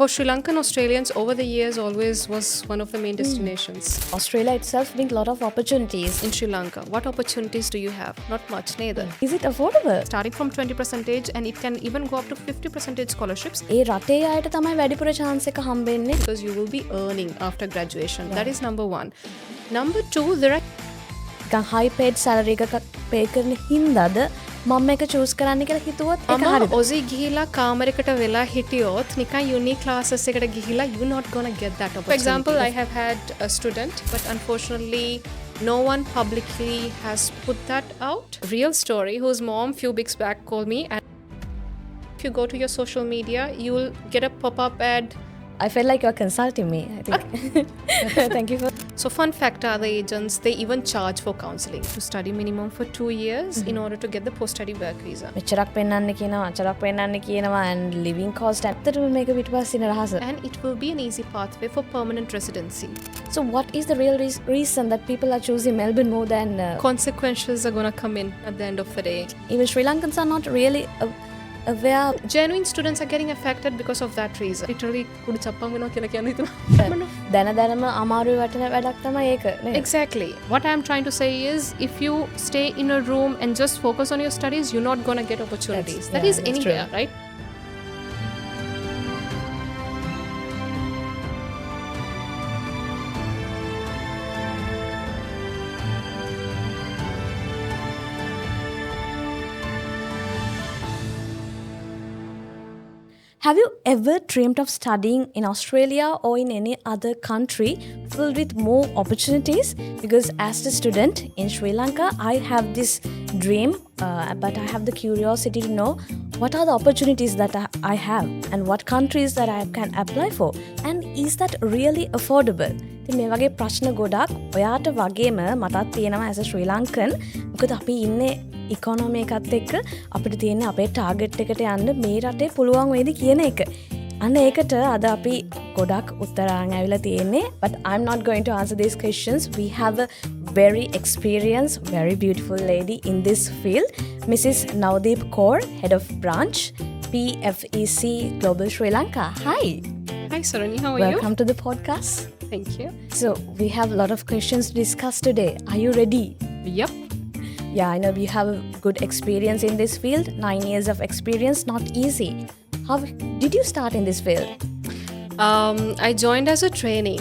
For Sri Lankan Australians, over the years, always was one of the main destinations. Australia itself brings a lot of opportunities. In Sri Lanka, what opportunities do you have? Not much, neither. Is it affordable? Starting from 20% and it can even go up to 50% scholarships ඒ රටේ අයට තමයි වැඩිපුර chance එක හම්බෙන්නේ. because you will be earning after graduation. That is number one. Number two, there are නිකන් high paid salary එකක් pay කරන හින්දාද මම මේක choose කරන්න කියලා හිතුවොත් ඒක අමා හරිද? ඔසි ගිහිලා කාමරයකට වෙලා හිටියොත් නිකන් unique classes එකට ගිහිලා you not gonna get that opportunity. For example, I have had a student but unfortunately no one publicly has put that out. Real story, whose mom few weeks back called me, and if you go to your social media you will get a pop-up ad. I feel like you're consulting me, I think. Thank you for... So fun fact are the agents, they even charge for counseling to study minimum for 2 years in order to get the post-study work visa. මෙච්චරක් පෙන්වන්න කියනවා, අචරක් පෙන්වන්න කියනවා and living cost ඇත්තටම මේක පිටපස්සින රහස. And it will be an easy pathway for permanent residency. So what is the real reason that people are choosing Melbourne more than... Consequences are going to come in at the end of the day. Even Sri Lankans are not really aware. Genuine students are getting affected because of that reason. Literally, කුඩු චප්පම් වෙනවා කියලා කියන්න හිතනවා. දැනම අමාරු වටන වැඩක් තමයි ඒක නේ. Exactly. What I am trying to say is, if you stay in a room and just focus on your studies, you're not going to get opportunities. That is anywhere, right? Have you ever dreamt of studying in Australia or in any other country filled with more opportunities? Because as a student in Sri Lanka, I have this dream, but I have the curiosity to know what are the opportunities that I have and what countries that I can apply for, and is that really affordable? මේ වගේ ප්‍රශ්න ගොඩක් ඔයාට වගේම මටත් තියෙනවා as a Sri Lankan. මොකද අපි ඉන්නේ ඉකොනොමි එකත් එක්ක අපිට තියෙන අපේ ටාගට් එකට යන්න මේ රටේ පුළුවන් වේද කියන එක. අන්න ඒකට අද අපි ගොඩක් උත්තර අරන් ඇවිල්ලා තියෙන්නේ. But I'm not going to answer these questions. We have a very experienced, very beautiful lady in this field, Mrs. Navdeep Kaur, Head of Branch, PFEC Global Sri Lanka. Hi. Hi Sarani, how are you? Welcome to the podcast. Thank you. So we have a lot of questions to discuss today. Are you ready? Yep. Yeah, I know you have a good experience in this field. 9 years of experience, not easy. How did you start in this field? I joined as a trainee.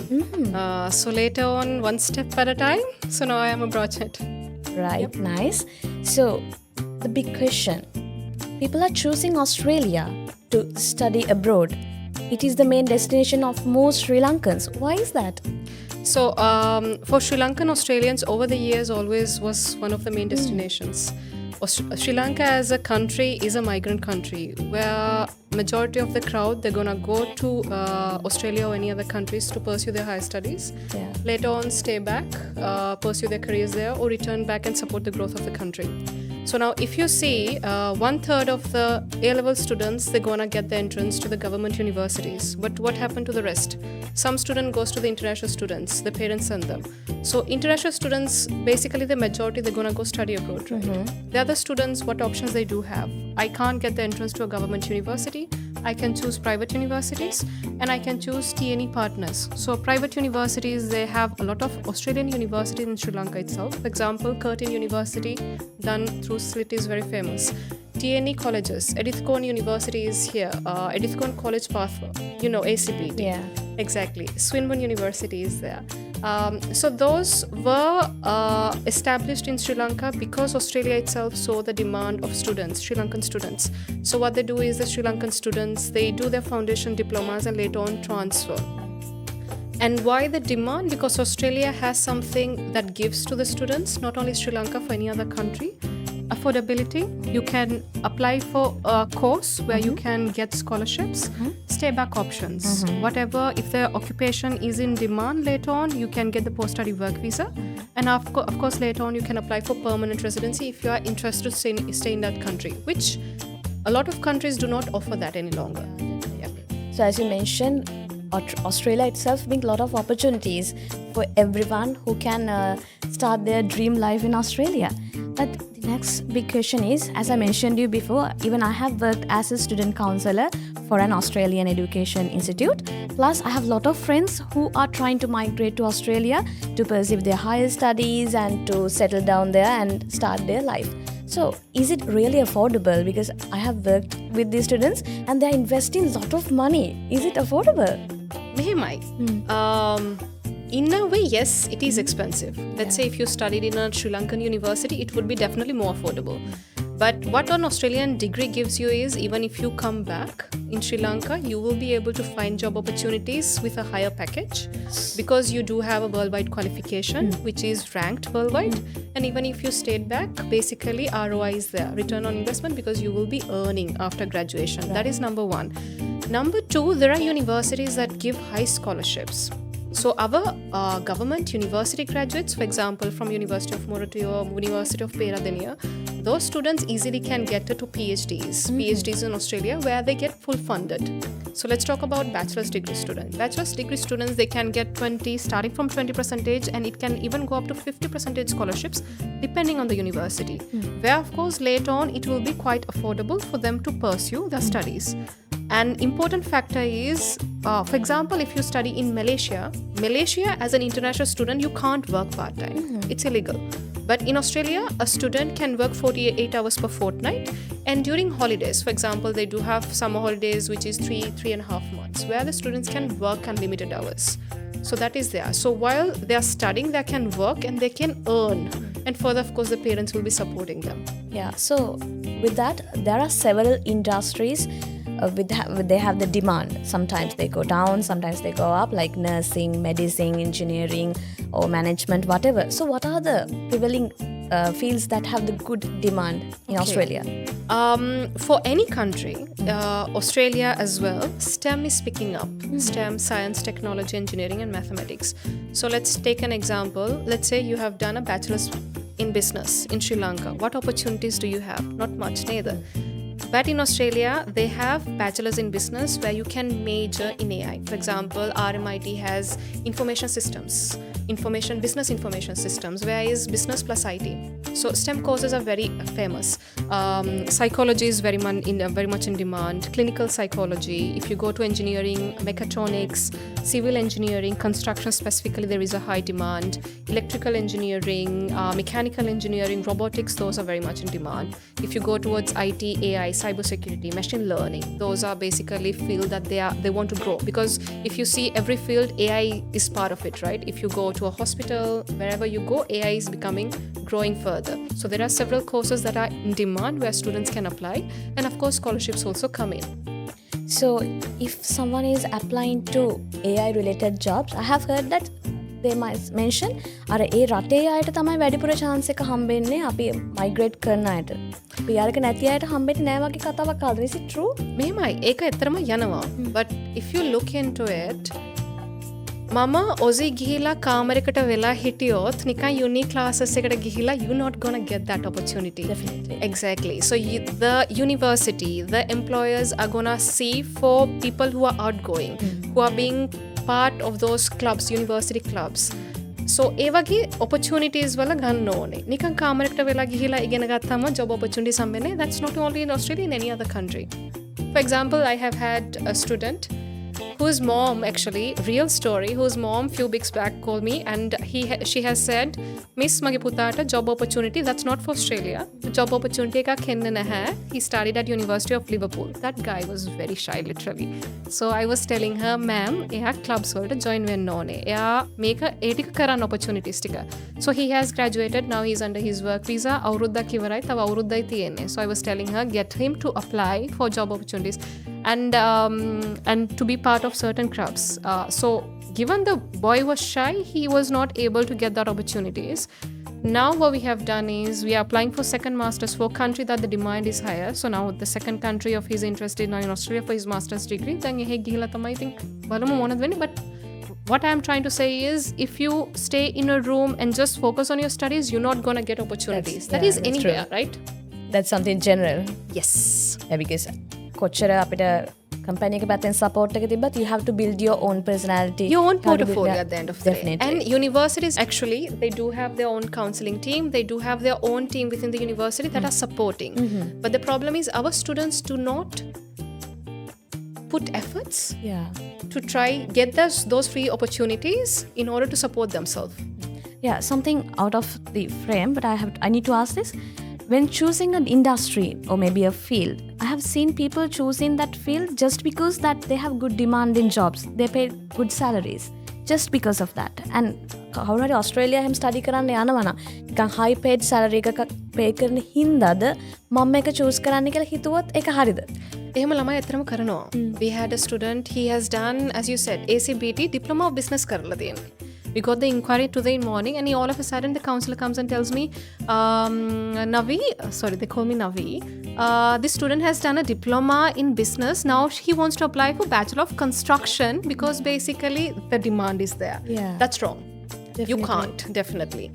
So later on, one step at a time. So now I am a graduate. Right, nice. So the big question. People are choosing Australia to study abroad. It is the main destination of most Sri Lankans. Why is that? So for Sri Lankan Australians, over the years always was one of the main destinations. Sri Lanka as a country is a migrant country where majority of the crowd, they're going to go to Australia or any other countries to pursue their higher studies. Yeah. Later on stay back, pursue their careers there, or return back and support the growth of the country. So now if you see 1/3 of the A-level students, they're going to get the entrance to the government universities. But what happened to the rest? Some student goes to the international students, the parents send them. So international students, basically the majority, they're going to go study abroad, right? The other students, what options they do have? I can't get the entrance to a government university. I can choose private universities and I can choose TNE partners. So private universities, they have a lot of Australian universities in Sri Lanka itself. For example, Curtin University, done through SLIT, is very famous. TNE colleges, Edithcone University is here. Edithcone College Pathway, you know, ACPT. Yeah. Exactly. Swinburne University is there. So those were established in Sri Lanka because Australia itself saw the demand of students, Sri Lankan students. So what they do is the Sri Lankan students, they do their foundation diplomas and later on transfer. And why the demand? Because Australia has something that gives to the students, not only Sri Lanka, for any other country. Affordability. You can apply for a course where you can get scholarships, stay back options. Whatever, if the occupation is in demand later on, you can get the post-study work visa. And of course, later on, you can apply for permanent residency if you are interested to stay in that country, which a lot of countries do not offer that any longer. Yeah. So as you mentioned, Australia itself brings a lot of opportunities for everyone who can start their dream life in Australia. But දිනක් next big question is, as I mentioned you before, even I have worked as a student counselor for an Australian education institute. Plus, I have a lot of friends who are trying to migrate to Australia to pursue their higher studies and to settle down there and start their life. So, is it really affordable? Because I have worked with these students and they are investing a lot of money. Is it affordable? In a way, yes, it is expensive. Let's say if you studied in a Sri Lankan university, it would be definitely more affordable. But what an Australian degree gives you is, even if you come back in Sri Lanka, you will be able to find job opportunities with a higher package because you do have a worldwide qualification, which is ranked worldwide. And even if you stayed back, basically ROI is there, return on investment, because you will be earning after graduation. That is number one. Number two, there are universities that give high scholarships. So our government university graduates, for example, from University of Moroto or University of Peradeniya, those students easily can get to PhDs in Australia, where they get full funded. So let's talk about bachelor's degree students. Bachelor's degree students, they can get starting from 20%, and it can even go up to 50% scholarships depending on the university, where of course later on it will be quite affordable for them to pursue their studies. An important factor is, for example, if you study in Malaysia as an international student, you can't work part-time. It's illegal. But in Australia, a student can work 48 hours per fortnight. And during holidays, for example, they do have summer holidays, which is 3.5 months, where the students can work unlimited hours. So that is there. So while they are studying, they can work and they can earn. And further, of course, the parents will be supporting them. Yeah, so with that, there are several industries they have the demand. Sometimes they go down, sometimes they go up, like nursing, medicine, engineering, or management, whatever. So what are the prevailing fields that have the good demand in Australia? For any country, Australia as well, STEM is picking up. STEM, science, technology, engineering, and mathematics. So let's take an example. Let's say you have done a bachelor's in business in Sri Lanka. What opportunities do you have? Not much, neither. But in Australia, they have bachelor's in business where you can major in AI. For example, RMIT has business information systems, where is business plus IT. So STEM courses are very famous. Psychology is very much in demand. Clinical psychology. If you go to engineering, mechatronics, civil engineering, construction specifically, there is a high demand. Electrical engineering, mechanical engineering, robotics, those are very much in demand. If you go towards IT, AI, cybersecurity, machine learning, those are basically fields that they want to grow, because if you see every field, AI is part of it, right? If you go to a hospital, wherever you go, AI is growing further. So there are several courses that are in demand where students can apply, and of course scholarships also come in. So if someone is applying to AI related jobs, I have heard that they might mention අර ඒ රටේ අයට තමයි වැඩිපුර chance එක හම්බෙන්නේ අපි migrate කරන අයට. අපි යාලක නැති අයට හම්බෙන්නේ නැහැ වගේ කතාවක් ආවද? Is it true? මෙහෙමයි. ඒක ඇත්තටම යනවා. But if you look into it, මම ඔසි ගිහිලා කාමරයකට වෙලා හිටියොත් නිකන් uni classes එකට ගිහිලා you're not gonna get that opportunity. Definitely. Exactly. So the university, the employers are gonna see for people who are outgoing, who are being part of those clubs, university clubs. So ඒ වගේ opportunities වල ගන්න ඕනේ. නිකන් කාමරයකට වෙලා ගිහිලා ඉගෙන ගත්තාම job opportunities හම්බෙන්නේ. That's not only in Australia, in any other country. For example, I have had a student whose mom, actually, real story, whose mom few weeks back called me, and she has said, Miss mage putata job opportunity, that's not for Australia. Job opportunity ka kenne naha. He studied at University of Liverpool. That guy was very shy, literally. So I was telling her, ma'am, eya clubs වලට join වෙන්න ඕනේ. එයා මේක ඒ ටික කරන්න opportunities ටික. So he has graduated, now he's under his work visa. අවුරුද්දක් ඉවරයි, තව අවුරුද්දයි තියෙන්නේ. So I was telling her, get him to apply for job opportunities and to be part of certain clubs. So given the boy was shy, he was not able to get that opportunities. Now what we have done is we are applying for second masters for country that the demand is higher. So now the second country of his interest is now in Australia for his master's degree. Then ehe gihila thamai think balamu monad wenni. But what I am trying to say is, if you stay in a room and just focus on your studies, you're not going to get opportunities. That is anywhere, true. right? That's something general. Yes. Yeah, because කොච්චර අපිට company එක පැත්තෙන් support එක තිබ්බත් you have to build your own personality. Your own You have to build portfolio that. at the end of the day. Definitely. And universities actually, they do have their own counseling team. They do have their own team within the university that are supporting. But the problem is our students do not put efforts Yeah. to try get those free opportunities in order to support themselves. Yeah, something out of the frame, but I need to ask this. When choosing an industry or maybe a field, I have seen people choosing that field just because that they have good demand in jobs. They pay good salaries just because of that. And කවුරු හරි ඔස්ට්‍රේලියා හැම study කරන්න යනවා නම් නිකන් high paid salary එකක් pay කරන හින්දාද මම මේක choose කරන්න කියලා හිතුවොත් ඒක හරිද? එහෙම ළමයි ඇත්තටම කරනවා. We had a student, he has done, as you said, ACBT, Diploma of Business කරලා තියෙනවා. We got the inquiry today in morning and all of a sudden the counselor comes and tells me, Navi, sorry, they call me Navi, this student has done a diploma in business. Now he wants to apply for Bachelor of Construction because basically the demand is there. Yeah. That's wrong. You Definitely. can't, definitely.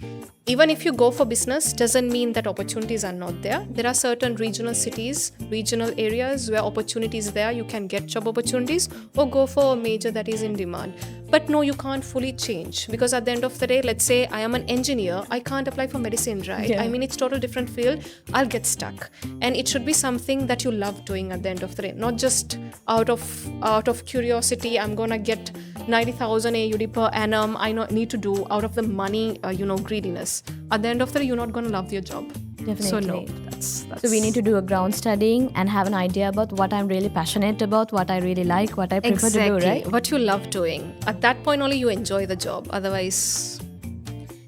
Even if you go for business, doesn't mean that opportunities are not there. There are certain regional cities, regional areas where opportunities there, you can get job opportunities or go for a major that is in demand. But no, you can't fully change because at the end of the day, let's say I am an engineer, I can't apply for medicine, right? Yeah. I mean, it's total different field. I'll get stuck. And it should be something that you love doing at the end of the day, not just out of curiosity, I'm gonna get 90,000 AUD per annum, I need to do out of the money, greediness. At the end of the day, you're not going to love your job. Definitely. So no, that's So we need to do a ground studying and have an idea about what I'm really passionate about, what I really like, what I prefer to do, right? what you love doing. At that point only you enjoy the job. Otherwise,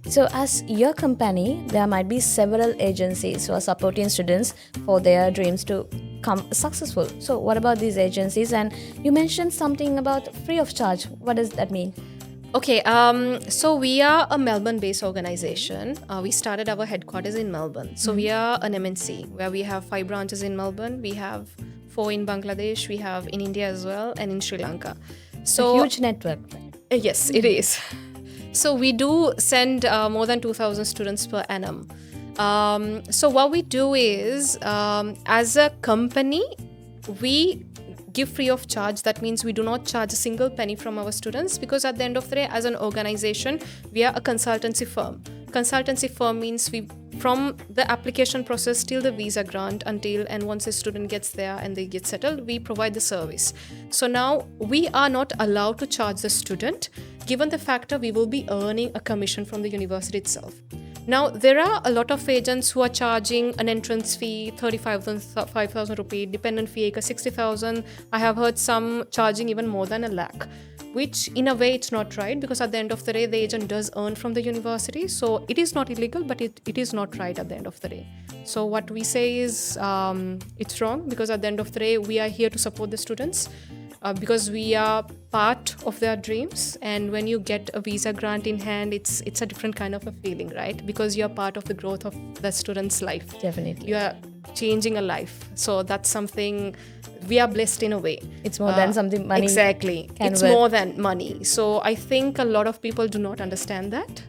So as your company, there might be several agencies who are supporting students for their dreams to come successful. So what about these agencies? And you mentioned something about free of charge. What does that mean? okay, so we are a Melbourne-based organization. We started our headquarters in Melbourne. So we are an MNC where we have 5 branches in Melbourne. We have 4 in Bangladesh. We have in India as well and in Sri Lanka. So A huge network. Yes, it is. So we do send more than 2,000 students per annum. So what we do is, as a company, we give free of charge. That means we do not charge a single penny from our students because at the end of the day, as an organization, we are a consultancy firm. Consultancy firm means we, from the application process till the visa grant until and once a student gets there and they get settled, we provide the service. So now we are not allowed to charge the student given the factor we will be earning a commission from the university itself. Now, there are a lot of agents who are charging an entrance fee, 5,000 rupee, dependent fee, 60,000. I have heard some charging even more than $1 lakh, which in a way it's not right because at the end of the day, the agent does earn from the university. So it is not illegal, but it is not right at the end of the day. So what we say is it's wrong because at the end of the day, we are here to support the students. Because we are part of their dreams, and when you get a visa grant in hand, it's a different kind of a feeling, right? Because you're part of the growth of the student's life. Definitely. You are changing a life. So that's something we are blessed in a way. It's more than something money. Exactly. Can It's worth. more than money. So I think a lot of people do not understand that.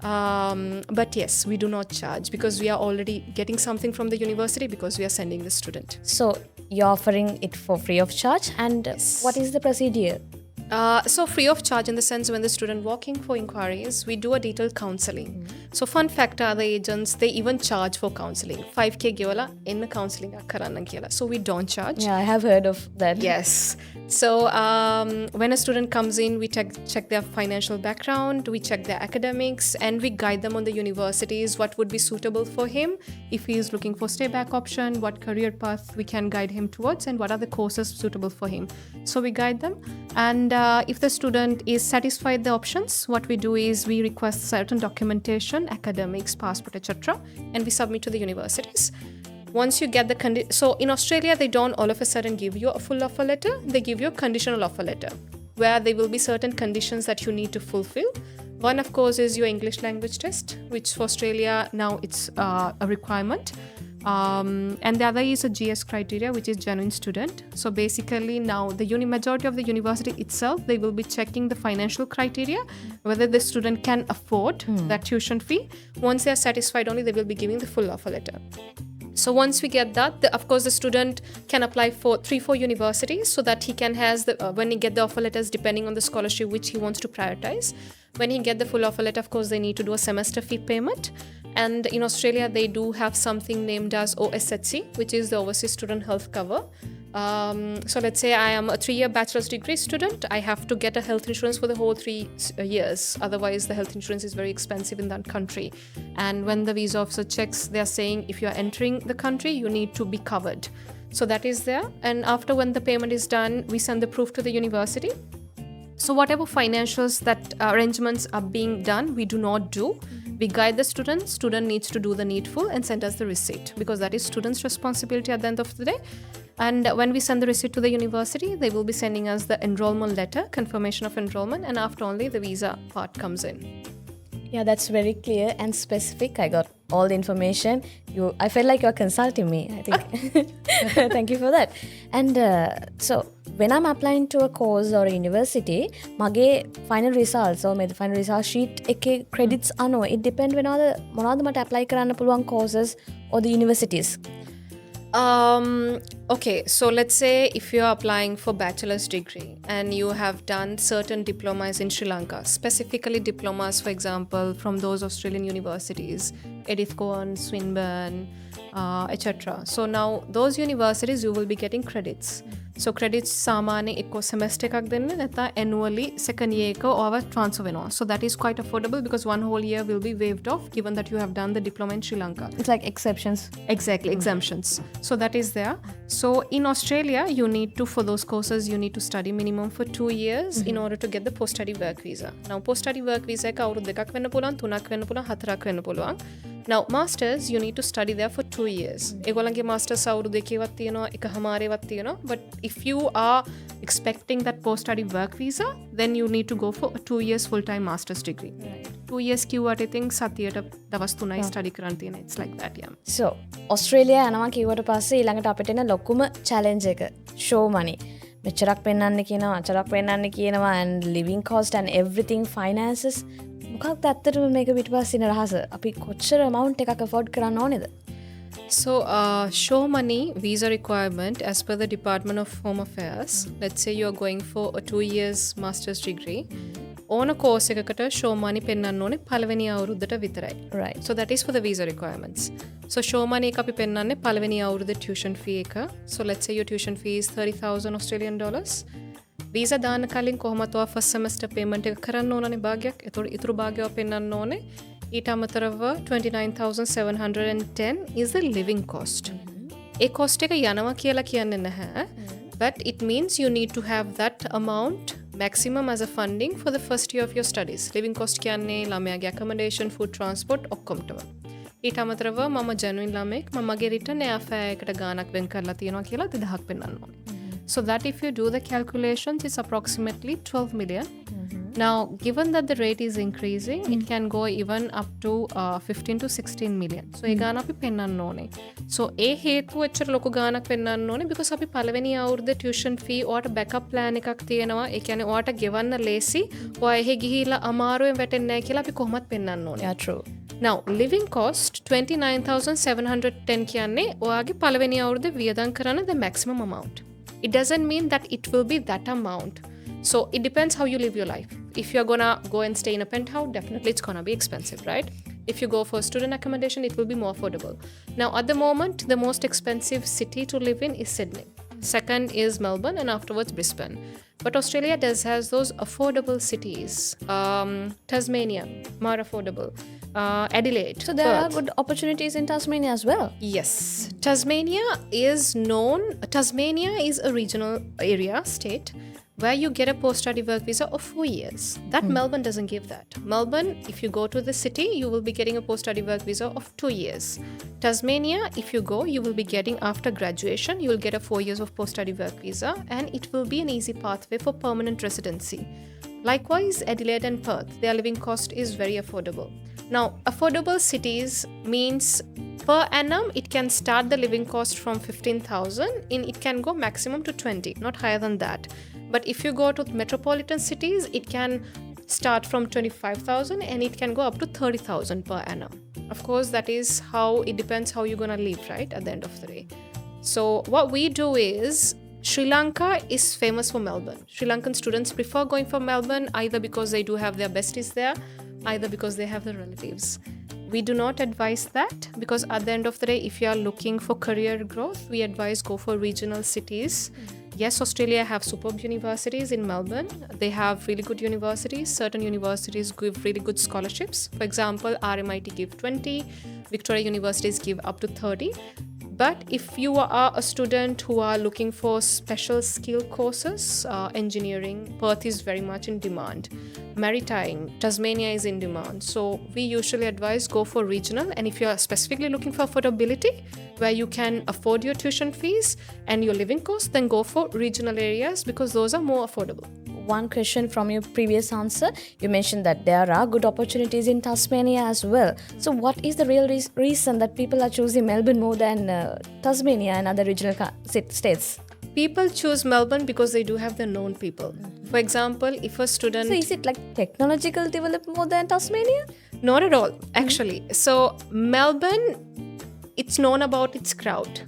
But yes, we do not charge because we are already getting something from the university because we are sending the student. So you're offering it for free of charge. And what is the procedure? So free of charge in the sense when the student walking for inquiries, we do a detailed counseling. So fun fact, other agents, they even charge for counseling. 5K givala in counseling karanna kiyala. So we don't charge. Yeah, I have heard of that. Yes. So when a student comes in, we check their financial background, we check their academics, and we guide them on the universities, what would be suitable for him. If he is looking for stay back option, what career path we can guide him towards, and what are the courses suitable for him. So we guide them. And if the student is satisfied the options, what we do is we request certain documentation, academics, passport, etc. and we submit to the universities. Once you get the so in Australia, they don't all of a sudden give you a full offer letter. They give you a conditional offer letter where there will be certain conditions that you need to fulfill. One, of course, is your English language test, which for Australia now it's a requirement. And the other is a GS criteria, which is genuine student. So basically now the majority of the university itself, they will be checking the financial criteria, whether the student can afford that tuition fee. Once they are satisfied only, they will be giving the full offer letter. So once we get that, of course, the student can apply for 3-4 universities so that he can has when he get the offer letters, depending on the scholarship which he wants to prioritize. When he get the full offer letter, of course, they need to do a semester fee payment. And in Australia, they do have something named as OSHC, which is the Overseas Student Health Cover. So let's say I am a 3-year bachelor's degree student. I have to get a health insurance for the whole 3 years. Otherwise, the health insurance is very expensive in that country. And when the visa officer checks, they are saying if you are entering the country, you need to be covered. So that is there. And after when the payment is done, we send the proof to the university. So whatever financials that arrangements are being done, we do not do. We guide the student. Student needs to do the needful and send us the receipt, because that is student's responsibility at the end of the day. And when we send the receipt to the university, they will be sending us the enrollment letter, confirmation of enrollment, and after only the visa part comes in. Yeah, that's very clear and specific. I got all the information. I felt like you're consulting me, I think. Thank you for that. And so when I'm applying to a course or a university, mage final results or the final result sheet එක credits ano, it depend මොනවද මට apply කරන්න පුළුවන් courses or the universities. Okay, so let's say if you're applying for bachelor's degree and you have done certain diplomas in Sri Lanka, specifically diplomas, for example, from those Australian universities, Edith Cowan, Swinburne, etc. So now those universities, you will be getting credits. So credits samane ekko semester එකක් දෙන්න නැත්නම් annually second year එක ඔයාව transfer වෙනවා. So that is quite affordable because one whole year will be waived off given that you have done the diploma in Sri Lanka. It's like exceptions. Exactly, exemptions. So that is there. So in Australia, you need to, for those courses, you need to study minimum for 2 years in order to get the post-study work visa. Now post-study work visa එක අවුරුදු දෙකක් වෙන්න පුළුවන්, 3ක් වෙන්න පුළුවන්, 4ක් වෙන්න පුළුවන්. Now masters, you need to study there for 2 years. ඒගොල්ලන්ගේ masters අවුරුදු දෙකේවත් තියෙනවා, එකමාරේවත් තියෙනවා. But if you are expecting that post-study work visa, then you need to go for a 2 years full-time master's degree. Right. 2 years කිව්වට I think සතියට දවස් 3යි study කරන්න තියෙන. It's like that, yeah. So Australia යනවා කිව්වට පස්සේ ඊළඟට අපිට එන ලොකුම challenge එක show money. මෙච්චරක් පෙන්නන්න කියනවා, අචරක් පෙන්නන්න කියනවා, and living cost and everything, finances. මොකක්ද ඇත්තටම මේක පිටපස්සේ ඉන රහස? අපි කොච්චර amount එකක් afford කරන්න ඕනේද? So, show money visa requirement as per the Department of Home Affairs. Let's say you are going for a 2 years master's degree. ඕන course එකකට show money පෙන්නන්න ඕනේ පළවෙනි අවුරුද්දට විතරයි. Right. So that is for the visa requirements. So show money එක අපි පෙන්නන්නේ පළවෙනි අවුරුද්දේ tuition fee එක. So let's say your tuition fee is $30,000 Australian dollars. Visa දාන්න කලින් කොහොමද ඔයා first semester payment එක කරන්න ඕනනේ භාගයක්. ඒතකොට ඉතුරු භාගය ඔයා පෙන්නන්න ඕනේ. ඊට අමතරව 29,710 is the living cost. A cost එක යනවා කියලා කියන්නේ නැහැ. But it means you need to have that amount maximum as a funding for the first year of your studies. Living cost කියන්නේ ළමයාගේ accommodation, food, transport ඔක්කොමටම. ඊට අමතරව මම genuine ළමෙක් මමගේ return airfare එකට ගාණක් වෙන් කරලා තියෙනවා කියලා 2,000ක් පෙන්නන්න ඕනේ. So that if you do the calculations, it's approximately 12 million. Now, given that the rate is increasing, it can go even up to 15 to 16 million. So, ඒ ගාන අපි පෙන්නන්න ඕනේ. So, ඒ හේතුව එච්චර ලොකු ගානක් පෙන්නන්න ඕනේ because අපි පළවෙනි අවුරුද්දේ tuition fee ඔයාට backup plan එකක් තියෙනවා. ඒ කියන්නේ ඔයාට ගෙවන්න ලේසි. ඔයා එහෙ ගිහිල්ලා අමාරුවෙන් වැටෙන්නේ නැහැ කියලා අපි කොහොමත් පෙන්නන්න ඕනේ. Yeah, true. Now, living cost 29,710 කියන්නේ ඔයාගේ පළවෙනි අවුරුද්දේ වියදම් කරන the maximum amount. It doesn't mean that it will be that amount. So it depends how you live your life. If you're gonna go and stay in a penthouse, definitely it's gonna be expensive, right? If you go for student accommodation, it will be more affordable. Now at the moment, the most expensive city to live in is Sydney. Second is Melbourne and afterwards Brisbane. But Australia has those affordable cities. Tasmania, more affordable. Adelaide. So there are good opportunities in Tasmania as well. Yes. Tasmania is a regional area, state, where you get a post-study work visa of 4 years. That Melbourne doesn't give that. Melbourne, if you go to the city, you will be getting a post-study work visa of 2 years. Tasmania, if you go, you will be getting after graduation, you will get a 4 years of post-study work visa and it will be an easy pathway for permanent residency. Likewise, Adelaide and Perth, their living cost is very affordable. Now, affordable cities means per annum, it can start the living cost from 15,000 and it can go maximum to 20, not higher than that. But if you go to metropolitan cities, it can start from 25,000 and it can go up to 30,000 per annum. Of course, that is how it depends how you're going to live, right? At the end of the day. So what we do is, Sri Lanka is famous for Melbourne. Sri Lankan students prefer going for Melbourne either because they do have their besties there, either because they have their relatives. We do not advise that, because at the end of the day, if you are looking for career growth, we advise go for regional cities. Yes, Australia have superb universities in Melbourne. They have really good universities. Certain universities give really good scholarships. For example, RMIT give 20, Victoria universities give up to 30. But if you are a student who are looking for special skill courses, engineering, Perth is very much in demand. Maritime, Tasmania is in demand. So we usually advise go for regional. And if you are specifically looking for affordability, where you can afford your tuition fees and your living costs, then go for regional areas because those are more affordable. One question from your previous answer, you mentioned that there are good opportunities in Tasmania as well. So what is the real reason that people are choosing Melbourne more than Tasmania and other regional states? People choose Melbourne because they do have the known people. For example, if a student... So is it like technological developed more than Tasmania? Not at all, actually. So Melbourne, it's known about its crowd.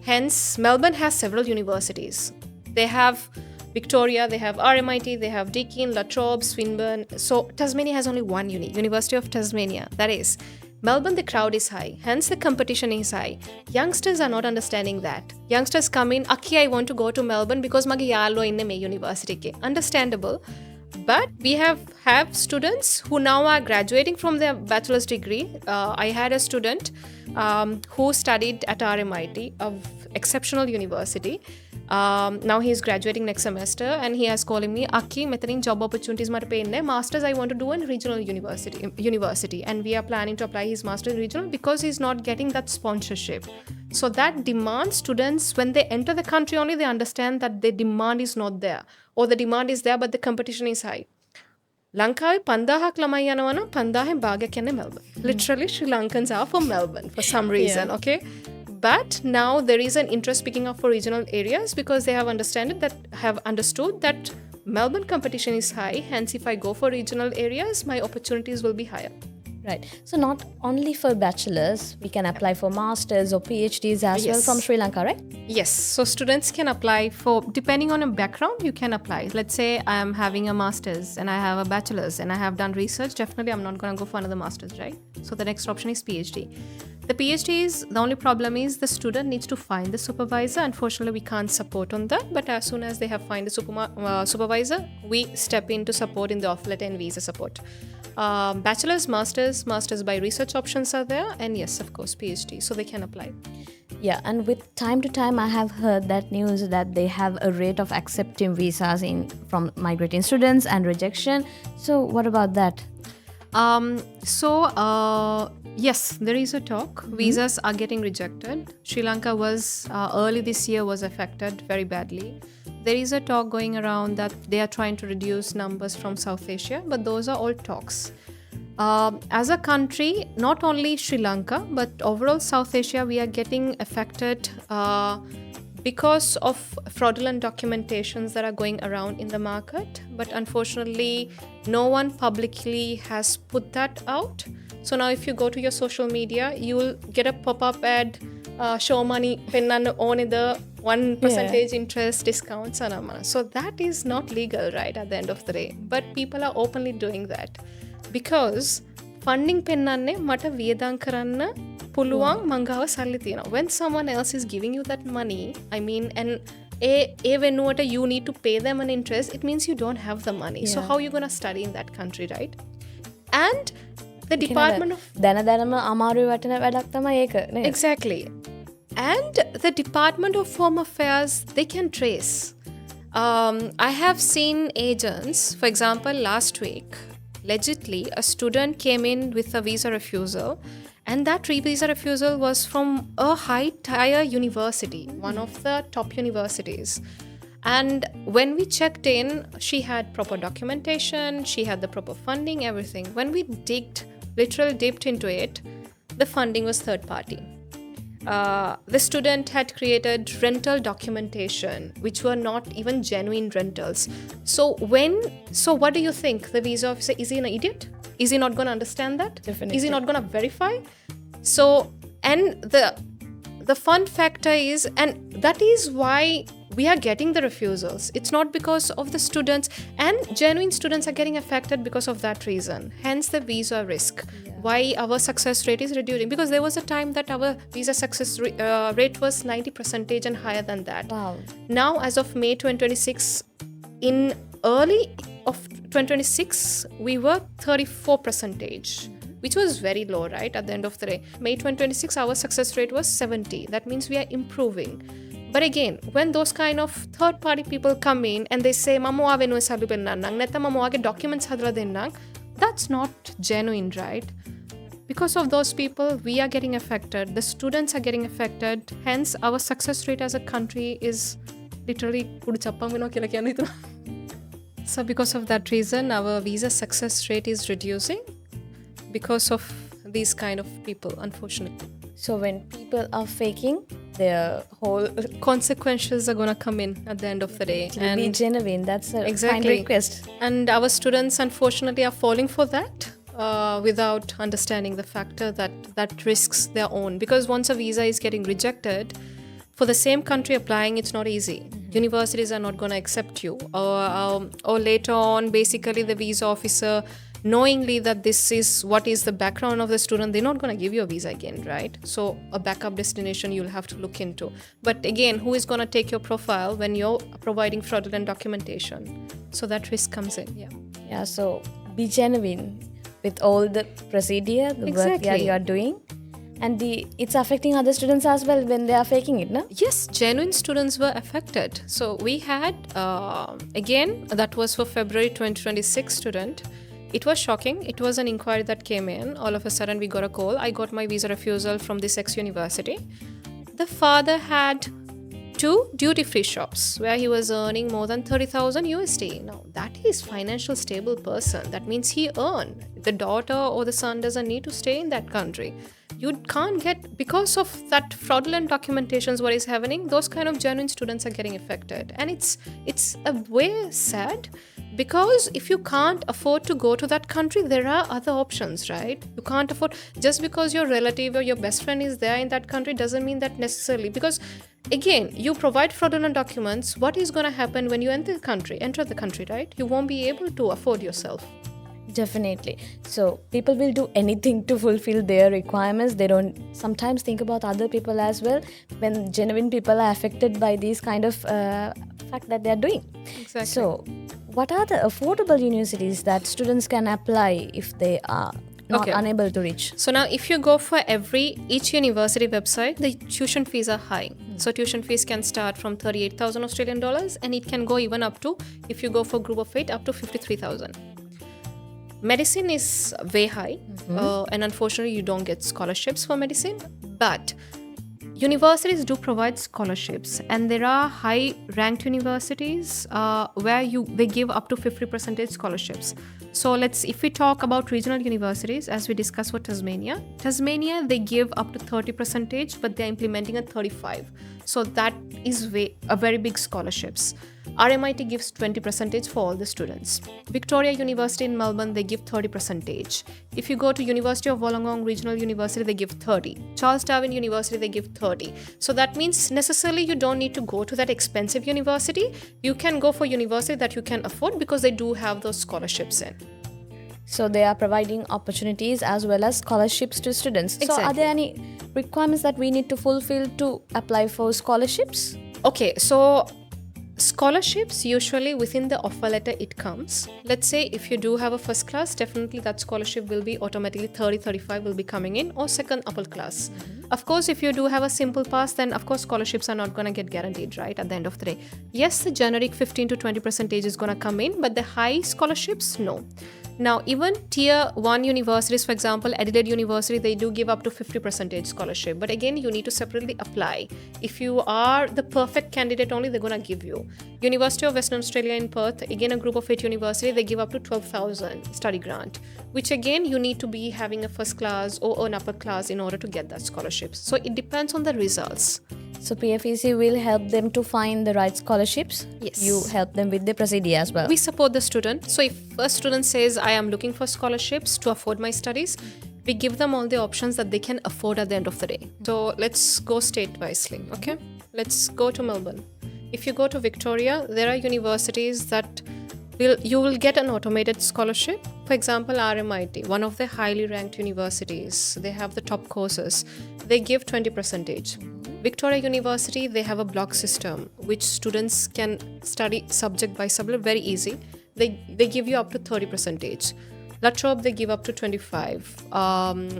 Hence, Melbourne has several universities. They have Victoria, they have RMIT, they have Deakin, La Trobe, Swinburne. So Tasmania has only one University of Tasmania. That is, Melbourne, the crowd is high. Hence, the competition is high. Youngsters are not understanding that. Youngsters come in, Aki, I want to go to Melbourne because mage yalo inne me university ke. Understandable. But we have students who now are graduating from their bachelor's degree. I had a student who studied at RMIT, of exceptional university. Now he is graduating next semester and he has calling me, Aki, metaning job opportunities mata penne. Masters I want to do in regional university, and we are planning to apply his master in regional because he's not getting that sponsorship. So that demand, students, when they enter the country only, they understand that the demand is not there, or the demand is there but the competition is high. ලංකාවේ 5000ක් ළමයි යනවා නම් 5000න් භාගයක් යන්නේ Melbourne. Literally Sri Lankans are for Melbourne for some reason, okay? But now there is an interest picking up for regional areas because they have understood that Melbourne competition is high. Hence, if I go for regional areas, my opportunities will be higher. Right. So not only for bachelors, we can apply for masters or PhDs as well from Sri Lanka, right? Yes. So students can apply for, depending on a background, you can apply. Let's say I am having a master's and I have a bachelor's and I have done research. Definitely, I'm not going to go for another master's, right? So the next option is PhD. The PhD is, the only problem is the student needs to find the supervisor. Unfortunately, we can't support on that. But as soon as they have find the supervisor, we step in to support in the offer letter and visa support. Bachelor's, masters by research options are there, and yes, of course, PhD, so they can apply. Yeah, and with time to time, I have heard that news that they have a rate of accepting visas from migrating students and rejection. So what about that? Yes, there is a talk. Visas are getting rejected. Sri Lanka was early this year was affected very badly. There is a talk going around that they are trying to reduce numbers from South Asia, but those are all talks. As a country, not only Sri Lanka, but overall South Asia, we are getting affected because of fraudulent documentations that are going around in the market. But unfortunately, no one publicly has put that out. So now if you go to your social media, you will get a pop-up ad, show money, pennana on the 1% interest discounts. So that is not legal, right, at the end of the day. But people are openly doing that. Because funding pennanne mata viyadan karanna puluwan mangawa salli tiyena. When someone else is giving you that money, I mean, and venuwata you need to pay them an interest, it means you don't have the money. So how are you going to study in that country, right? And the Department of... Exactly. And the Department of Home Affairs, they can trace. I have seen agents, for example, last week, allegedly, a student came in with a visa refusal, and that visa refusal was from a high-tier university, one of the top universities. And when we checked in, she had proper documentation, she had the proper funding, everything. When we literally dipped into it, the funding was third party. The student had created rental documentation, which were not even genuine rentals. So what do you think? The visa officer, is he an idiot? Is he not going to understand that? Definitely. Is he not going to verify? So, and the fun factor is, and that is why we are getting the refusals. It's not because of the students, and genuine students are getting affected because of that reason. Hence the visa risk. Why our success rate is reducing, because there was a time that our visa success rate was 90% and higher than that. Wow. Now, as of May 2026, in early of 2026, we were 34%, which was very low, right? At the end of the day, May 2026, our success rate was 70. That means we are improving. But again, when those kind of third-party people come in and they say, "Mamo ave no sabi pennannang, netta mamo age documents hadla dennang," that's not genuine, right? Because of those people, we are getting affected. The students are getting affected. Hence, our success rate as a country is literally. So because of that reason, our visa success rate is reducing because of these kind of people, unfortunately. So when people are faking, their whole Consequences are going to come in at the end of the day. to be genuine. That's a Exactly. fine request. And our students, unfortunately, are falling for that without understanding the factor that risks their own. Because once a visa is getting rejected, for the same country applying, it's not easy. Universities are not going to accept you. Or later on, basically, the visa officer, knowingly that this is what is the background of the student, they're not going to give you a visa again, right? So a backup destination you'll have to look into. But again, who is going to take your profile when you're providing fraudulent documentation? So that risk comes in, yeah. Yeah, so be genuine with all the procedure, the work that Exactly. you are doing. And it's affecting other students as well when they are faking it, no? Yes, genuine students were affected. So we had, again, that was for February 2026 student. It was shocking. It was an inquiry that came in. All of a sudden, we got a call. I got my visa refusal from this ex-university. The father had 2 duty-free shops where he was earning more than 30,000 USD. Now, that is financial stable person. That means he earned. The daughter or the son doesn't need to stay in that country. You can't get, because of that fraudulent documentations, what is happening, those kind of genuine students are getting affected. And it's a way sad, because if you can't afford to go to that country, there are other options, right? You can't afford, just because your relative or your best friend is there in that country doesn't mean that necessarily, because again, you provide fraudulent documents. What is going to happen when you enter the country, right? You won't be able to afford yourself. Definitely. So people will do anything to fulfill their requirements. They don't sometimes think about other people as well when genuine people are affected by these kind of fact that they are doing. Exactly. So what are the affordable universities that students can apply if they are not unable to reach? So now if you go for each university website, the tuition fees are high. So tuition fees can start from 38,000 Australian dollars, and it can go even up to, if you go for group of 8, up to 53,000. Medicine is way high, and unfortunately you don't get scholarships for medicine, but universities do provide scholarships, and there are high ranked universities where they give up to 50% scholarships. So if we talk about regional universities, as we discussed for Tasmania, they give up to 30%, but they're implementing a 35. So that is a very big scholarships. RMIT gives 20% for all the students. Victoria University in Melbourne, they give 30%. If you go to University of Wollongong Regional University, they give 30. Charles Darwin University, they give 30. So that means necessarily you don't need to go to that expensive university. You can go for university that you can afford, because they do have those scholarships in. So they are providing opportunities as well as scholarships to students. Exactly. So are there any requirements that we need to fulfill to apply for scholarships? Okay, so scholarships, usually within the offer letter it comes. Let's say if you do have a first class, definitely that scholarship will be automatically 30-35 will be coming in, or second upper class. Of course, if you do have a simple pass, then of course scholarships are not going to get guaranteed, right, at the end of the day. Yes, the generic 15 to 20% is going to come in, but the high scholarships, no. Now, even tier 1 universities, for example, Adelaide University, they do give up to 50% scholarship. But again, you need to separately apply. If you are the perfect candidate only, they're going to give you. University of Western Australia in Perth, again, a group of 8 university, they give up to 12,000 study grant, which again, you need to be having a first class or an upper class in order to get that scholarship. So it depends on the results. So PFEC will help them to find the right scholarships. Yes. You help them with the procedure as well. We support the student. So if a student says, I am looking for scholarships to afford my studies, we give them all the options that they can afford at the end of the day. So let's go state-wisely, okay? Let's go to Melbourne. If you go to Victoria, there are universities that you will get an automated scholarship. For example, RMIT, one of the highly ranked universities, they have the top courses. They give 20%. Victoria University, they have a block system which students can study subject by subject very easy. They give you up to 30%. La Trobe, they give up to 25.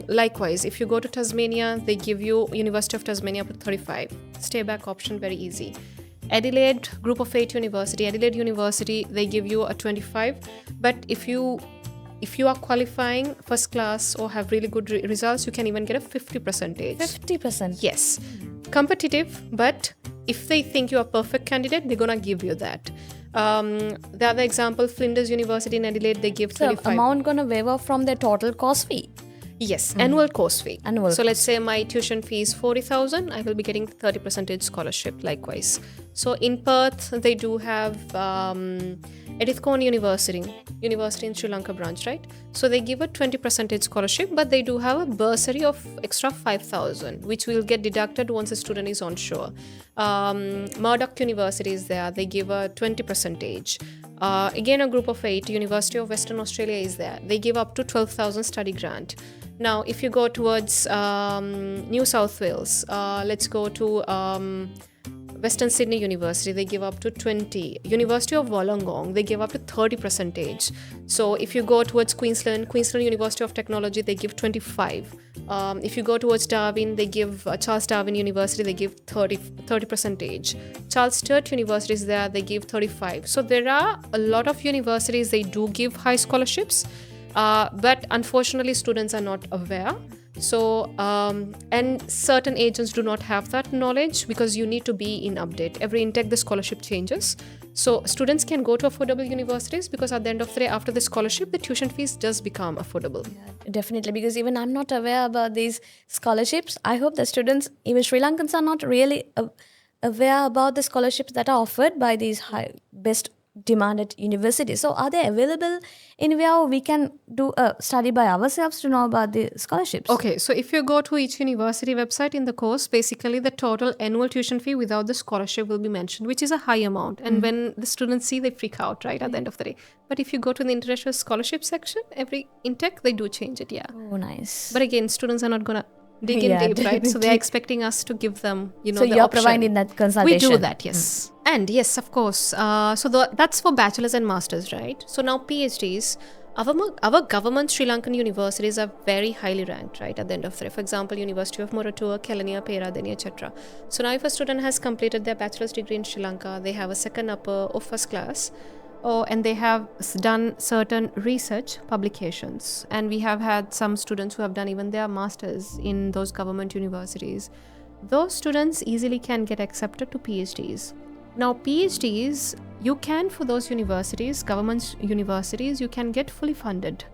Likewise, if you go to Tasmania, they give you University of Tasmania up to 35. Stay back option, very easy. Adelaide, Group of 8 University, Adelaide University, they give you a 25. But if you are qualifying first class or have really good results, you can even get a 50%. 50%? Yes. Competitive, but if they think you are a perfect candidate, they're going to give you that. The other example, Flinders University in Adelaide, they give 35. So amount going to waive off from their total course fee? Yes, annual course fee. So let's say my tuition fee is 40,000, I will be getting 30% scholarship likewise. So in Perth, they do have Edith Cowan University in Sri Lanka branch, right? So they give a 20% scholarship, but they do have a bursary of extra 5,000, which will get deducted once a student is onshore. Murdoch University is there, they give a 20%. Again, a group of 8, University of Western Australia is there. They give up to 12,000 study grant. Now, if you go towards New South Wales, let's go to Western Sydney University, they give up to 20. University of Wollongong, they give up to 30%. So if you go towards Queensland University of Technology, they give 25. If you go towards Darwin, they give Charles Darwin University, they give 30%. Charles Sturt University is there, they give 35. So there are a lot of universities, they do give high scholarships, but unfortunately students are not aware. So and certain agents do not have that knowledge because you need to be in update. Every intake the scholarship changes. So students can go to affordable universities because at the end of the day, after the scholarship, the tuition fees does become affordable. Yeah, definitely, because even I'm not aware about these scholarships. I hope the students, even Sri Lankans, are not really aware about the scholarships that are offered by these best demanded universities. So are they available anywhere we can do a study by ourselves to know about the scholarships? Okay, so if you go to each university website in the course, basically the total annual tuition fee without the scholarship will be mentioned, which is a high amount. And when the students see, they freak out, right, at the end of the day. But if you go to the international scholarship section, every intake, they do change it, yeah. Oh, nice. But again, students are not going to dig in deep, right? So they're expecting us to give them, so the you're option. providing that consultation. We do that, yes. And yes, of course. So that's for bachelors and masters, right? So now PhDs, our government Sri Lankan universities are very highly ranked, right? At the end of the day, for example, University of Moratuwa, Kelaniya, Peradeniya, etc. So now if a student has completed their bachelor's degree in Sri Lanka, they have a second upper or first class, and they have done certain research publications. And we have had some students who have done even their masters in those government universities. Those students easily can get accepted to PhDs. Now, PhDs, you can, for those universities, government universities, you can get fully funded.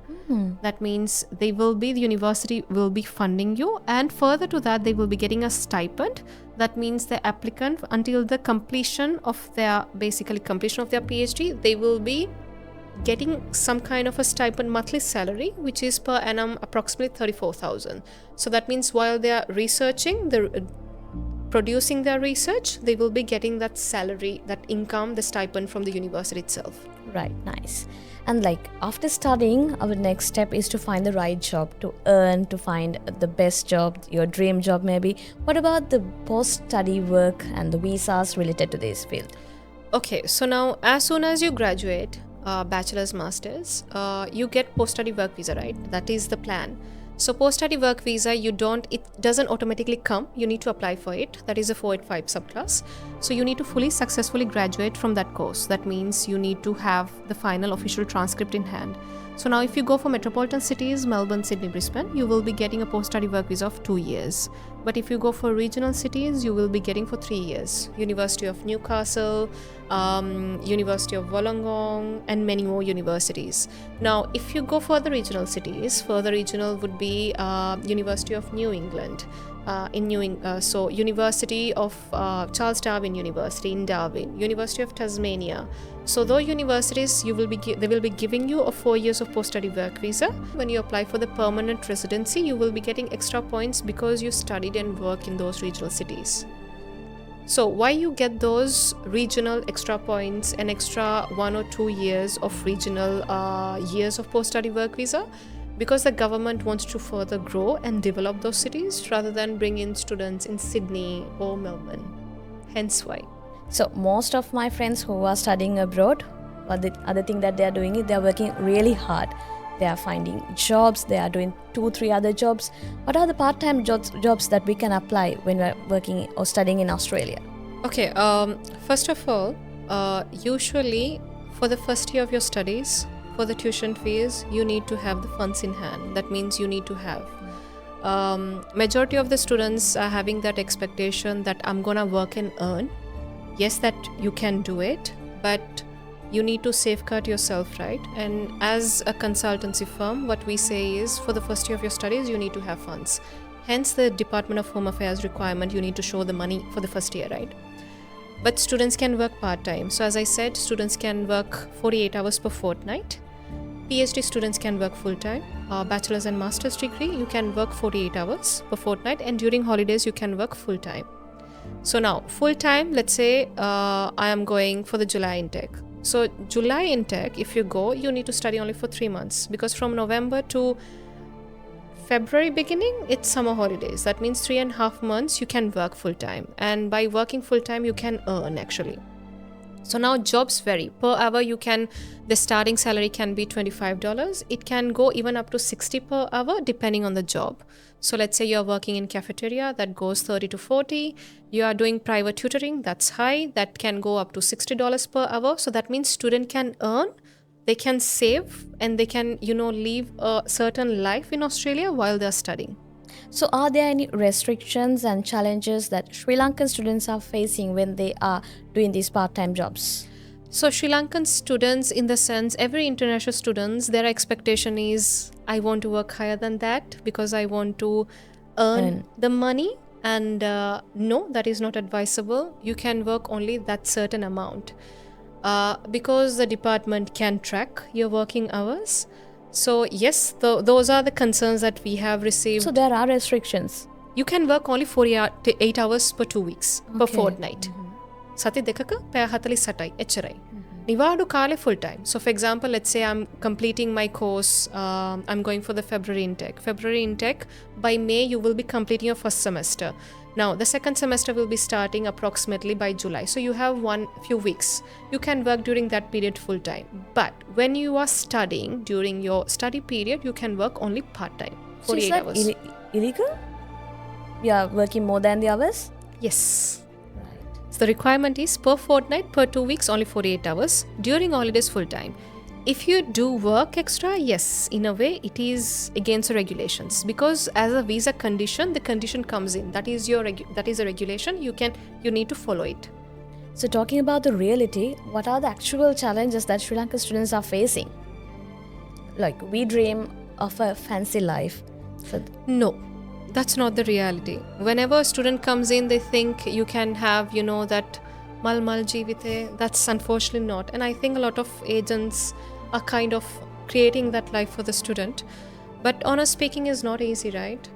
That means the university will be funding you, and further to that, they will be getting a stipend. That means the applicant, until the completion of their PhD, they will be getting some kind of a stipend monthly salary, which is per annum approximately 34,000. So that means while they are researching, producing their research, they will be getting that salary, that income, the stipend from the university itself. Right, nice. And like after studying, our next step is to find the right job, to earn, to find the best job, your dream job maybe. What about the post-study work and the visas related to this field? Okay, so now as soon as you graduate, bachelor's, master's, you get post-study work visa, right? That is the plan. So post-study work visa, it doesn't automatically come. You need to apply for it. That is a 485 subclass. So you need to fully successfully graduate from that course. That means you need to have the final official transcript in hand. So now if you go for metropolitan cities, Melbourne, Sydney, Brisbane, you will be getting a post-study work visa of 2 years. But if you go for regional cities, you will be getting for 3 years. University of Newcastle, University of Wollongong, and many more universities. Now, if you go for the regional cities, further regional would be be University of New England so University of Charles Darwin University in Darwin, University of Tasmania. So those universities, they will be giving you a 4 years of post-study work visa. When you apply for the permanent residency, you will be getting extra points because you studied and work in those regional cities. So why you get those regional extra points and extra 1 or 2 years of regional years of post-study work visa? Because the government wants to further grow and develop those cities rather than bring in students in Sydney or Melbourne. Hence why. So most of my friends who are studying abroad, the other thing that they are doing is they are working really hard. They are finding jobs, they are doing 2-3 other jobs. What are the part-time jobs that we can apply when we're working or studying in Australia? Okay, first of all, usually for the first year of your studies, for the tuition fees, you need to have the funds in hand. That means you need to have. Majority of the students are having that expectation that I'm gonna work and earn. Yes, that you can do it, but you need to safeguard yourself, right? And as a consultancy firm, what we say is for the first year of your studies, you need to have funds. Hence the Department of Home Affairs requirement, you need to show the money for the first year, right? But students can work part-time. So as I said, students can work 48 hours per fortnight. PhD students can work full-time. Bachelor's and master's degree, you can work 48 hours per fortnight, and during holidays, you can work full-time. So now, full-time, let's say I am going for the July intake. So July intake, if you go, you need to study only for 3 months, because from November to February beginning, it's summer holidays. That means 3.5 months you can work full-time. And by working full-time, you can earn actually. So now jobs vary. Per hour, the starting salary can be $25. It can go even up to $60 per hour depending on the job. So let's say you're working in cafeteria, that goes $30 to $40. You are doing private tutoring, that's high. That can go up to $60 per hour. So that means student can earn, they can save, and they can, live a certain life in Australia while they're studying. So are there any restrictions and challenges that Sri Lankan students are facing when they are doing these part-time jobs? So Sri Lankan students, in the sense, every international students, their expectation is, I want to work higher than that because I want to earn the money. And no, that is not advisable. You can work only that certain amount because the department can track your working hours. So yes, those are the concerns that we have received. So there are restrictions. You can work only 48 hours per 2 weeks, per fortnight. Sati dekaka paya 48 එච්චරයි. නිවාඩු කාලේ full time. So for example, let's say I'm completing my course, I'm going for the February intake. By May, you will be completing your first semester. Now, the second semester will be starting approximately by July. So you have few weeks. You can work during that period full time. But when you are studying, during your study period, you can work only part-time, 48 hours. So is that illegal? We are working more than the hours? Yes. So the requirement is per fortnight, per 2 weeks, only 48 hours. During holidays, full time. If you do work extra, yes, in a way, it is against the regulations. Because as a visa condition, the condition comes in. That is a regulation. You need to follow it. So talking about the reality, what are the actual challenges that Sri Lankan students are facing? Like, we dream of a fancy life. No. That's not the reality. Whenever a student comes in, they think you can have, that mal jeevite. That's unfortunately not. And I think a lot of agents are kind of creating that life for the student. But honest speaking is not easy, right?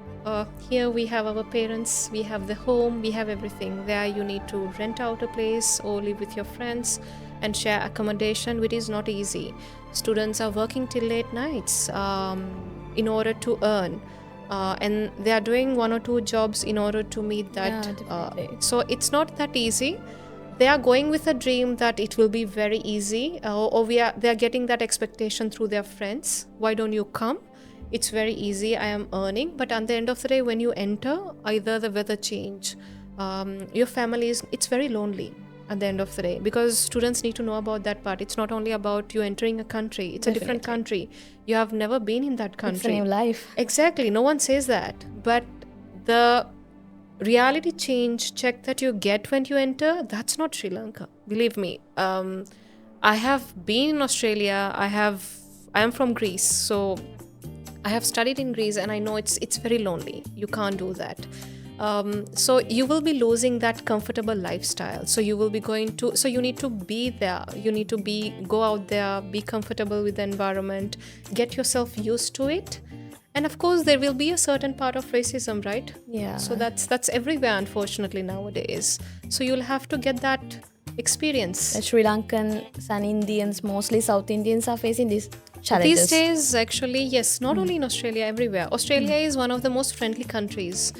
Here we have our parents, we have the home, we have everything. There you need to rent out a place or live with your friends and share accommodation, which is not easy. Students are working till late nights in order to earn. And they are doing 1 or 2 jobs in order to meet that. So it's not that easy. They are going with a dream that it will be very easy, or they are getting that expectation through their friends. Why don't you come? It's very easy. I am earning. But at the end of the day, when you enter, either the weather change, your family it's very lonely at the end of the day, because students need to know about that part. It's not only about you entering a country. It's a different country. You have never been in that country. It's a new life. Exactly. No one says that. But the reality change check that you get when you enter, that's not Sri Lanka. Believe me. I have been in Australia. I am from Greece. So I have studied in Greece and I know it's very lonely. You can't do that. So you will be losing that comfortable lifestyle. So you will be so you need to be there. You need to go out there, be comfortable with the environment, get yourself used to it. And of course, there will be a certain part of racism, right? Yeah. So that's everywhere, unfortunately, nowadays. So you'll have to get that experience. The Sri Lankans and Indians, mostly South Indians, are facing these challenges. These days, actually, yes, not only in Australia, everywhere. Australia is one of the most friendly countries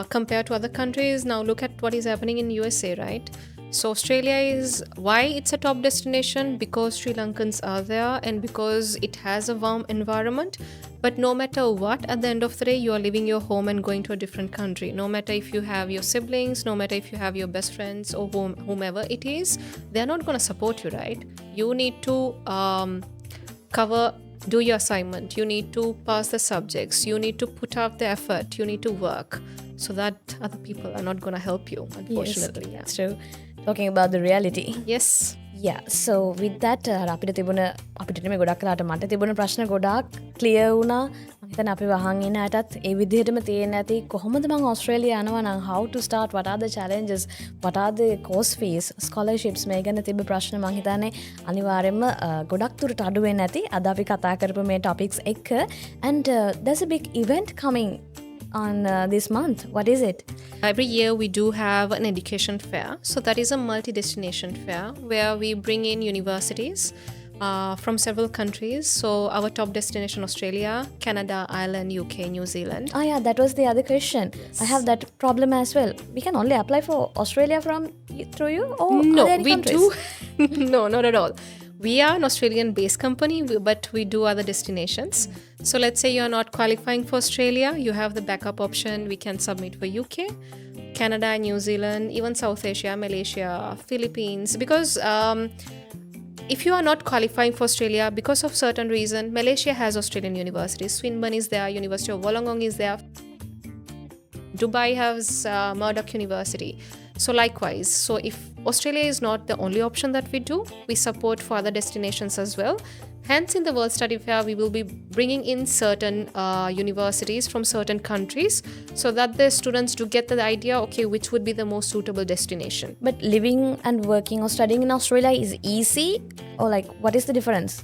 compared to other countries. Now look at what is happening in USA, right? So Australia is why it's a top destination, because Sri Lankans are there and because it has a warm environment. But no matter what, at the end of the day, you are leaving your home and going to a different country. No matter if you have your siblings, no matter if you have your best friends or whomever it is, they're not going to support you, right? You need to do your assignment. You need to pass the subjects. You need to put out the effort. You need to work. So that other people are not going to help you, unfortunately. Yes, that's true. Talking about the reality. Yes. Yeah, so with that අපිට තිබුණ අපිට මේ ගොඩක් කලාට මට තිබුණ ප්‍රශ්න ගොඩාක් ක්ලියර් වුණා. මම හිතන්නේ අපි වහන් ඉන්න අයටත් ඒ විදිහටම තියෙන්න ඇති. කොහොමද මම ඕස්ට්‍රේලියා යනවා නම් how to start, what are the challenges, what are the course fees, scholarships මේ ගැන තිබ්බ ප්‍රශ්න මම හිතන්නේ අනිවාර්යයෙන්ම ගොඩක් දුරට අඩු වෙන්නේ නැති. අද අපි කතා කරපු මේ topics එක. And there's a big event coming on this month. What is it? Every year we do have an education fair. So that is a multi-destination fair where we bring in universities from several countries. So our top destination, Australia, Canada, Ireland, UK, New Zealand. Oh yeah, that was the other question. Yes. I have that problem as well. We can only apply for Australia through you, or No, are there any we countries? do. No, not at all. We are an Australian-based company, but we do other destinations. So let's say you're not qualifying for Australia, you have the backup option. We can submit for UK, Canada, New Zealand, even South Asia, Malaysia, Philippines. Because if you are not qualifying for Australia because of certain reason, Malaysia has Australian universities. Swinburne is there, University of Wollongong is there. Dubai has Murdoch University. So likewise, so if Australia is not the only option that we do, we support for other destinations as well. Hence, in the World Study Fair, we will be bringing in certain universities from certain countries so that the students do get the idea, okay, which would be the most suitable destination. But living and working or studying in Australia is easy, or like what is the difference?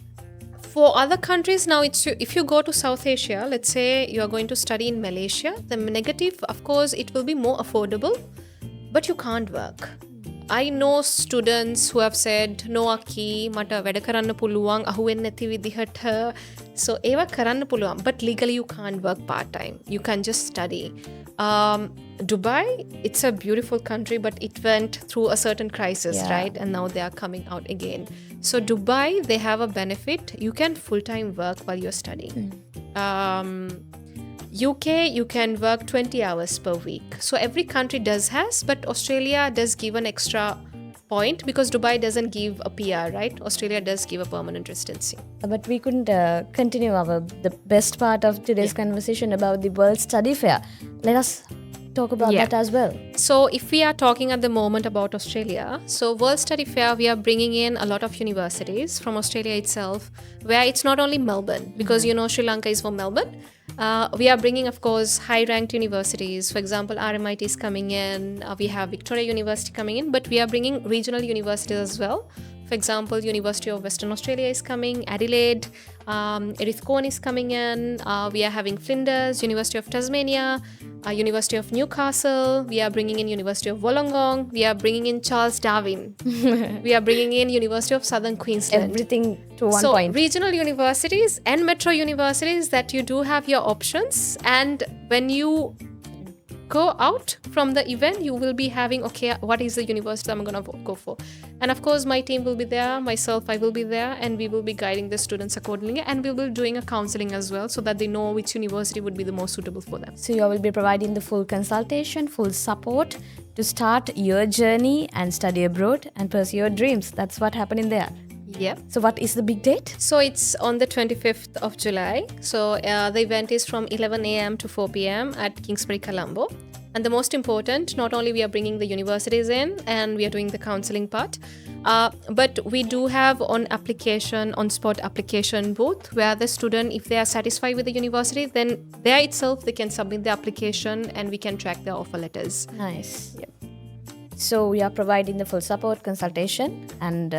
For other countries now, if you go to South Asia, let's say you are going to study in Malaysia, the negative, of course, it will be more affordable, but you can't work. I know students who have said, no Aki, mata වැඩ කරන්න පුළුවන් අහුවෙන්නේ නැති විදිහට. So ඒවා කරන්න පුළුවන්, but legally you can't work part-time. You can just study. Dubai, it's a beautiful country, but it went through a certain crisis, right? And now they are coming out again. So Dubai, they have a benefit. You can full-time work while you're studying. UK, you can work 20 hours per week. So every country has, but Australia does give an extra point because Dubai doesn't give a PR, right? Australia does give a permanent residency. But we couldn't continue the best part of today's conversation about the World Study Fair. Let us talk about that as well. So if we are talking at the moment about Australia, so World Study Fair, we are bringing in a lot of universities from Australia itself, where it's not only Melbourne, because you know Sri Lanka is from Melbourne. We are bringing, of course, high-ranked universities. For example, RMIT is coming in. We have Victoria University coming in, but we are bringing regional universities as well. For example, University of Western Australia is coming, Adelaide, Erithcone is coming in. We are having Flinders, University of Tasmania, University of Newcastle. We are bringing in University of Wollongong. We are bringing in Charles Darwin. We are bringing in University of Southern Queensland. Everything to one so, point. Regional universities and metro universities, that you do have your options. And when you go out from the event, you will be having, okay, what is the university I'm going to go for? And of course, my team will be there, myself, I will be there, and we will be guiding the students accordingly. And we will be doing a counseling as well so that they know which university would be the most suitable for them. So you will be providing the full consultation, full support to start your journey and study abroad and pursue your dreams. That's what happened in there. Yep. So what is the big date? So it's on the 25th of July. So the event is from 11 a.m. to 4 p.m. at Kingsbury, Colombo. And the most important, not only we are bringing the universities in and we are doing the counseling part, But we do have on-spot application booth where the student, if they are satisfied with the university, then there itself they can submit the application and we can track their offer letters. Nice. Yep. So we are providing the full support, consultation, and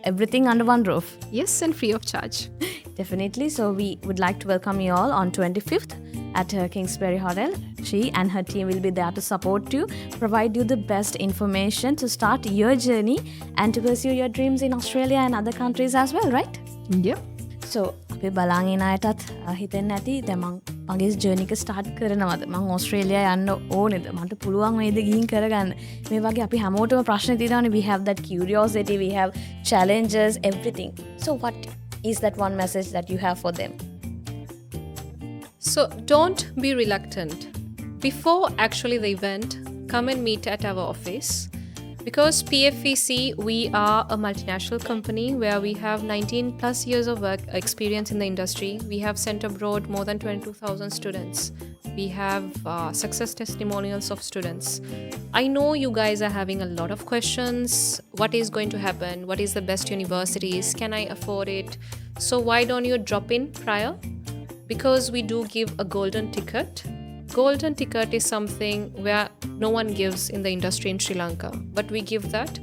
everything under one roof. Yes, and free of charge. Definitely. So we would like to welcome you all on 25th at Kingsbury Hotel. She and her team will be there to support you, provide you the best information to start your journey and to pursue your dreams in Australia and other countries as well, right? Yep. So අපි බලන් ඉන අයටත් හිතෙන්න ඇති දැන් මගේ journey එක start කරනවද මම ඕස්ට්‍රේලියා යන්න ඕනේද මට පුළුවන් වේද ගිහින් කරගන්න මේ වගේ අපි හැමෝටම ප්‍රශ්න තියෙනවානේ we have that curiosity, we have challenges, everything. So what is that one message that you have for them? So don't be reluctant. Before actually the event, come and meet at our office. Because PFEC, we are a multinational company where we have 19 plus years of work experience in the industry. We have sent abroad more than 22,000 students. We have success testimonials of students. I know you guys are having a lot of questions. What is going to happen? What is the best universities? Can I afford it? So why don't you drop in prior? Because we do give a golden ticket. Golden ticket is something where no one gives in the industry in Sri Lanka, but we give that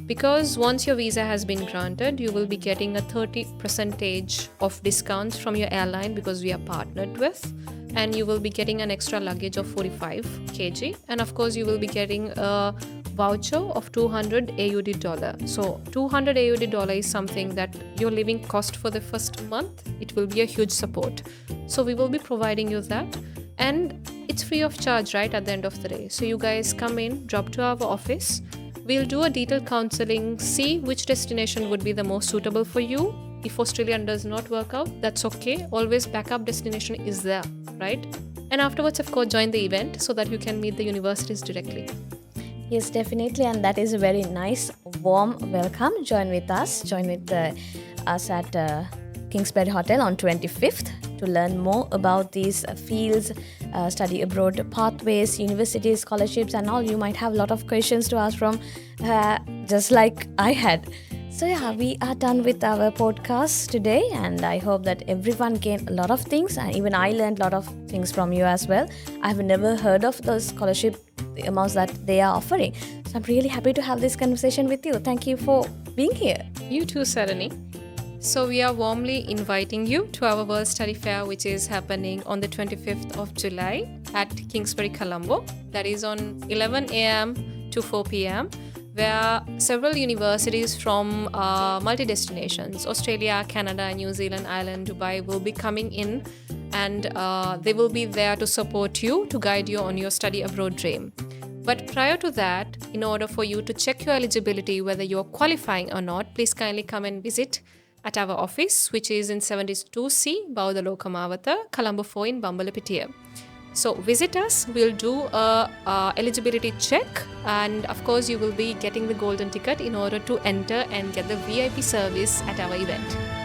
because once your visa has been granted, you will be getting a 30% of discounts from your airline because we are partnered with, and you will be getting an extra luggage of 45 kg, and of course you will be getting a voucher of 200 AUD dollar. So 200 AUD dollar is something that your living cost for the first month. It will be a huge support. So we will be providing you that. And it's free of charge, right, at the end of the day. So you guys come in, drop to our office. We'll do a detailed counseling, see which destination would be the most suitable for you. If Australia does not work out, that's okay. Always backup destination is there, right? And afterwards, of course, join the event so that you can meet the universities directly. Yes, definitely. And that is a very nice, warm welcome. Join with us. Join with us at Kingsbury Hotel on 25th to learn more about these fields, study abroad pathways, universities, scholarships, and all. You might have a lot of questions to ask from just like I had. So yeah, we are done with our podcast today, and I hope that everyone gained a lot of things, and even I learned a lot of things from you as well. I've never heard of the scholarship amounts that they are offering. So I'm really happy to have this conversation with you. Thank you for being here. You too, Sarani. So we are warmly inviting you to our World Study Fair, which is happening on the 25th of July at Kingsbury, Colombo. That is on 11 a.m. to 4 p.m. where several universities from multi-destinations, Australia, Canada, New Zealand, Ireland, Dubai, will be coming in, and they will be there to support you, to guide you on your study abroad dream. But prior to that, in order for you to check your eligibility, whether you're qualifying or not, please kindly come and visit at our office, which is in 72C, Bauddhaloka, Mawatha, Colombo 4 in Bauddhaloka. So visit us, we'll do a eligibility check, and of course you will be getting the golden ticket in order to enter and get the VIP service at our event.